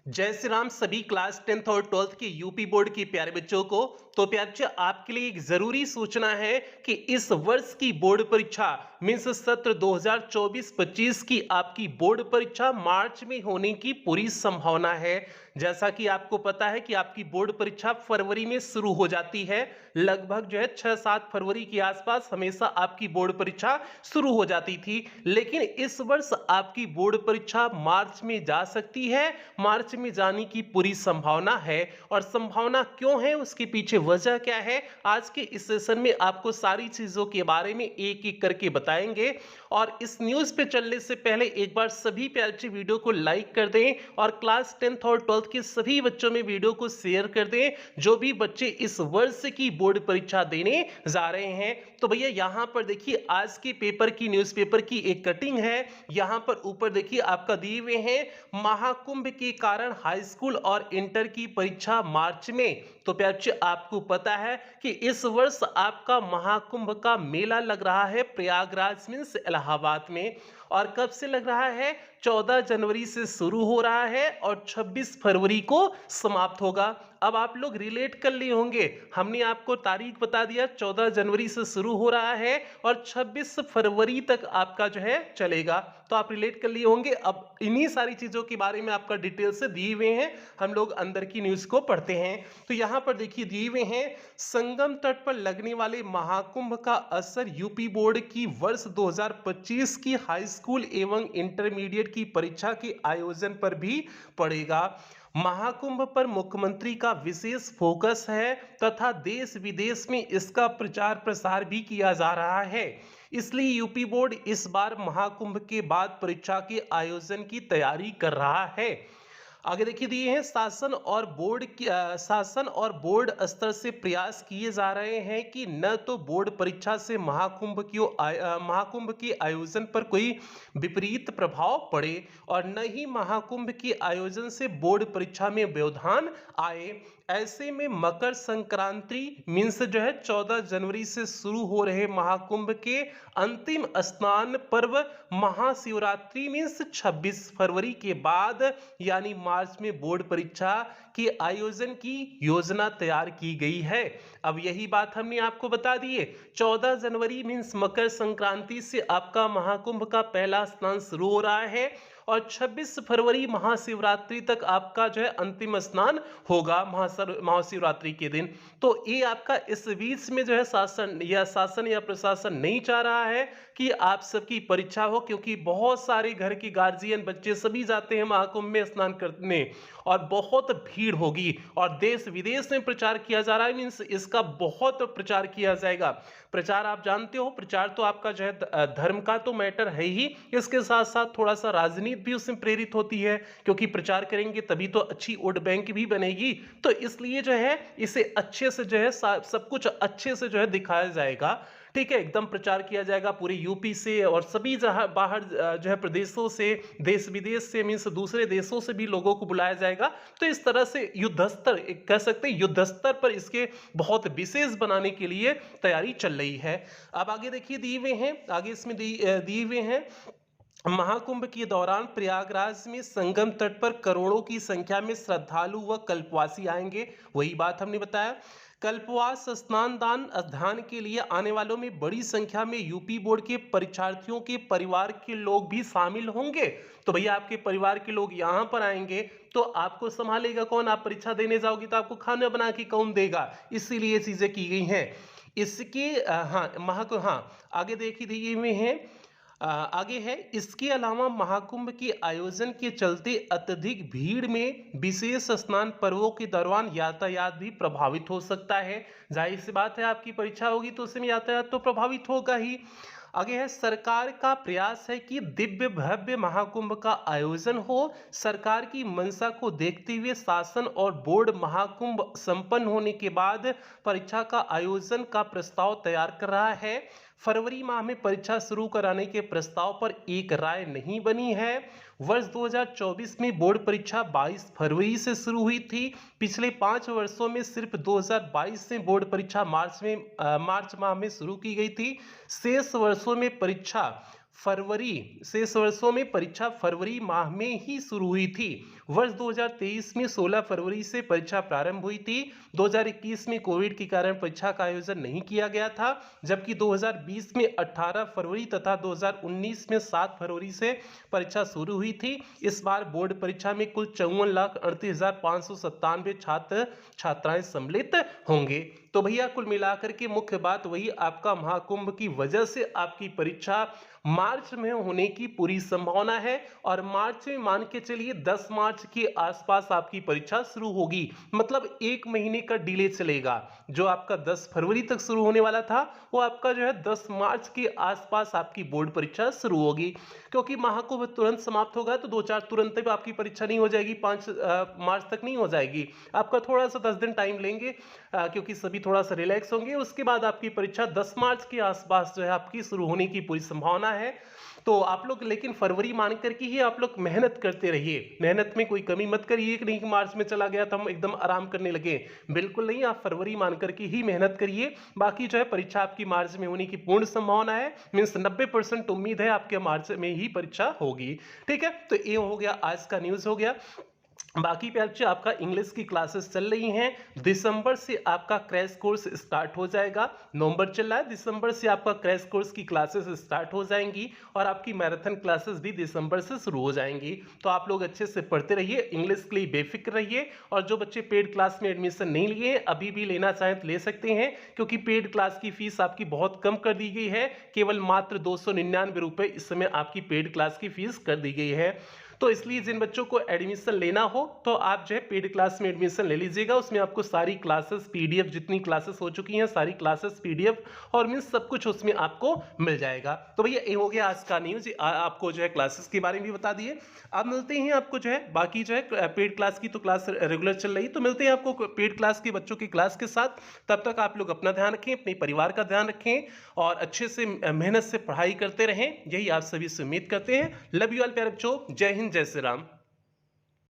जय श्री राम सभी class 10th और 12th के यूपी बोर्ड के प्यारे बच्चों को। तो प्यारे बच्चों, आपके लिए एक जरूरी सूचना है कि इस वर्ष की बोर्ड परीक्षा मीन्स सत्र 2024-25 की आपकी बोर्ड परीक्षा मार्च में होने की पूरी संभावना है। जैसा कि आपको पता है कि आपकी बोर्ड परीक्षा फरवरी में शुरू हो जाती है, लगभग जो है 6-7 फरवरी के आसपास हमेशा आपकी बोर्ड परीक्षा शुरू हो जाती थी। लेकिन इस वर्ष आपकी बोर्ड परीक्षा मार्च में जा सकती है, मार्च में जाने की पूरी संभावना है। और संभावना क्यों है, उसके पीछे वजह क्या है, आज के इस सेशन में आपको सारी चीजों के बारे में एक एक करके बताएंगे। और इस न्यूज पे चलने से पहले एक बार सभी प्यारे वीडियो को लाइक कर दें और क्लास 10th और 12th के सभी बच्चों में वीडियो को शेयर कर दें जो भी बच्चे इस वर्ष की बोर्ड परीक्षा देने जा रहे हैं। तो भैया यहां पर देखिए आज के पेपर की न्यूज़पेपर की एक कटिंग है। यहां पर ऊपर देखिए आपका दिए हुए हैं महाकुंभ के कारण हाई स्कूल और इंटर की परीक्षा मार्च में। तो प्यारे आपको पता है कि इस वर्ष आपका महाकुंभ का मेला लग रहा है प्रयागराज मीन्स इलाहाबाद में। और कब से लग रहा है, 14 जनवरी से शुरू हो रहा है और 26 फरवरी को समाप्त होगा। अब आप लोग रिलेट कर लिए होंगे, हमने आपको तारीख बता दिया 14 जनवरी से शुरू हो रहा है और 26 फरवरी तक आपका जो है चलेगा। तो आप रिलेट कर लिए होंगे। अब इन्हीं सारी चीजों के बारे में आपका डिटेल से दिए हुए हैं, हम लोग अंदर की न्यूज को पढ़ते हैं। तो यहां पर देखिए दिए हुए हैं संगम तट पर लगने वाले महाकुंभ का असर यूपी बोर्ड की वर्ष 2025 की हाई स्कूल एवं इंटरमीडिएट की परीक्षा के आयोजन पर भी पड़ेगा। महाकुंभ पर मुख्यमंत्री का विशेष फोकस है तथा देश विदेश में इसका प्रचार प्रसार भी किया जा रहा है। इसलिए यूपी बोर्ड इस बार महाकुंभ के बाद परीक्षा के आयोजन की तैयारी कर रहा है। आगे देखिए दिए हैं शासन और बोर्ड स्तर से प्रयास किए जा रहे हैं कि न तो बोर्ड परीक्षा से महाकुंभ के आयोजन पर कोई विपरीत प्रभाव पड़े और न ही महाकुंभ के आयोजन से बोर्ड परीक्षा में व्यवधान आए। ऐसे में मकर संक्रांति मीन्स जो है 14 जनवरी से शुरू हो रहे महाकुंभ के अंतिम स्नान पर्व महाशिवरात्रि मीन्स 26 फरवरी के बाद यानी मार्च में बोर्ड परीक्षा के आयोजन की योजना तैयार की गई है। अब यही बात हमने आपको बता दी है, 14 जनवरी मीन्स मकर संक्रांति से आपका महाकुंभ का पहला स्नान शुरू हो रहा है और 26 फरवरी महाशिवरात्रि तक आपका जो है अंतिम स्नान होगा महाशिवरात्रि के दिन। तो ये आपका इस बीच में जो है शासन या प्रशासन नहीं चाह रहा है कि आप सबकी परीक्षा हो, क्योंकि बहुत सारे घर के गार्जियन बच्चे सभी जाते हैं महाकुंभ में स्नान करने और बहुत भीड़ होगी और देश विदेश में प्रचार किया जा रहा है मीन्स इसका बहुत प्रचार किया जाएगा। प्रचार आप जानते हो, प्रचार तो आपका जो है धर्म का तो मैटर है ही, इसके साथ साथ थोड़ा सा राजनीति भी उसमें प्रेरित होती है, क्योंकि प्रचार करेंगे तभी तो अच्छी वोट बैंक भी बनेगी। तो इसलिए जो है इसे अच्छे से जो है सब कुछ अच्छे से जो है दिखाया जाएगा। ठीक है, एकदम प्रचार किया जाएगा पूरे यूपी से और सभी जहां बाहर जो है प्रदेशों से, देश विदेश से मीन्स दूसरे देशों से भी लोगों को बुलाया जाएगा। तो इस तरह से युद्ध स्तर कह सकते हैं, युद्ध स्तर पर इसके बहुत विशेष बनाने के लिए तैयारी चल रही है। अब आगे देखिए दिए हुए हैं, आगे इसमें दिए हुए हैं महाकुंभ के दौरान प्रयागराज में संगम तट पर करोड़ों की संख्या में श्रद्धालु व कल्पवासी आएंगे। वही बात हमने बताया, कल्पवास स्नान दान अध्ययन के लिए आने वालों में बड़ी संख्या में यूपी बोर्ड के परीक्षार्थियों के परिवार के लोग भी शामिल होंगे। तो भैया आपके परिवार के लोग यहाँ पर आएंगे तो आपको संभालेगा कौन, आप परीक्षा देने जाओगे तो आपको खाना बना के कौन देगा, इसीलिए ये चीजें की गई हैं। इसके आगे देखिए दिए हुए हैं, आगे है इसके अलावा महाकुंभ के आयोजन के चलते अत्यधिक भीड़ में विशेष स्नान पर्वों के दौरान यातायात भी प्रभावित हो सकता है। जाहिर सी बात है आपकी परीक्षा होगी तो उसमें यातायात तो प्रभावित होगा ही। आगे है सरकार का प्रयास है कि दिव्य भव्य महाकुंभ का आयोजन हो। सरकार की मंशा को देखते हुए शासन और बोर्ड महाकुंभ संपन्न होने के बाद परीक्षा का आयोजन का प्रस्ताव तैयार कर रहा है। फरवरी माह में परीक्षा शुरू कराने के प्रस्ताव पर एक राय नहीं बनी है। वर्ष 2024 में बोर्ड परीक्षा 22 फरवरी से शुरू हुई थी। पिछले 5 वर्षों में सिर्फ 2022 में बोर्ड परीक्षा मार्च माह में शुरू की गई थी। शेष वर्षों में परीक्षा फरवरी शेष वर्षों में परीक्षा फरवरी माह में ही शुरू हुई थी। वर्ष 2023 में 16 फरवरी से परीक्षा प्रारंभ हुई थी। 2021 में कोविड के कारण परीक्षा का आयोजन नहीं किया गया था, जबकि 2020 में 18 फरवरी तथा 2019 में 7 फरवरी से परीक्षा शुरू हुई थी। इस बार बोर्ड परीक्षा में कुल 54,38,597 छात्र छात्राएं सम्मिलित होंगे। तो भैया कुल मिलाकर के मुख्य बात वही, आपका महाकुंभ की वजह से आपकी परीक्षा मार्च में होने की पूरी संभावना है और मार्च में मान के चलिए 10 मार्च के आसपास आपकी परीक्षा शुरू होगी। मतलब 1 महीने का डिले चलेगा। जो आपका 10 फरवरी तक शुरू होने वाला था वो आपका जो है 10 मार्च के आसपास आपकी बोर्ड परीक्षा शुरू होगी, क्योंकि महाकुंभ तुरंत समाप्त होगा तो 2-4 तुरंत में आपकी परीक्षा नहीं हो जाएगी, 5 मार्च तक नहीं हो जाएगी। आपका थोड़ा सा 10 दिन टाइम लेंगे, क्योंकि सभी थोड़ा सा रिलैक्स होंगे। उसके बाद आपकी परीक्षा 10 मार्च के आसपास जो है आपकी शुरू होने की पूरी संभावना है। तो आप लोग लेकिन फरवरी मान करके ही आप लोग मेहनत करते रहिए, मेहनत में कोई कमी मत करिए कि नहीं कि मार्च में चला गया तो हम एकदम आराम करने लगे। बिल्कुल नहीं, आप फरवरी मान करके ही मेहनत करिए। बाकी जो है परीक्षा आपकी मार्च में होने की पूर्ण संभावना है, मीन्स 90% उम्मीद है आपके मार्च में ही परीक्षा होगी। ठीक है, तो ये हो गया आज का न्यूज हो गया। बाकी पे बच्चे आपका इंग्लिश की क्लासेस चल रही हैं। दिसंबर से आपका क्रैश कोर्स स्टार्ट हो जाएगा। नवंबर चल रहा है, दिसंबर से आपका क्रैश कोर्स की क्लासेस स्टार्ट हो जाएंगी और आपकी मैराथन क्लासेस भी दिसंबर से शुरू हो जाएंगी। तो आप लोग अच्छे से पढ़ते रहिए, इंग्लिश के लिए बेफिक्र रहिए। और जो बच्चे पेड क्लास में एडमिशन नहीं लिए अभी भी लेना चाहें तो ले सकते हैं, क्योंकि पेड क्लास की फीस आपकी बहुत कम कर दी गई है। केवल मात्र 299 रुपए इस समय आपकी पेड क्लास की फीस कर दी गई है। तो इसलिए जिन बच्चों को एडमिशन लेना हो तो आप जो है पेड क्लास में एडमिशन ले लीजिएगा। उसमें आपको सारी क्लासेस पीडीएफ, जितनी क्लासेस हो चुकी हैं सारी क्लासेस पीडीएफ और मीन्स सब कुछ उसमें आपको मिल जाएगा। तो भैया ये हो गया आज का न्यूज, आपको जो है क्लासेस के बारे में भी बता दिए। अब मिलते हैं आपको जो है बाकी जो है पेड क्लास की तो क्लास रेगुलर चल रही, तो मिलते हैं आपको पेड क्लास के बच्चों की क्लास के साथ। तब तक आप लोग अपना ध्यान रखें, अपने परिवार का ध्यान रखें और अच्छे से मेहनत से पढ़ाई करते रहें, यही आप सभी से उम्मीद करते हैं। लव यू ऑल प्यारे बच्चों, जय हिंद, जय श्री राम।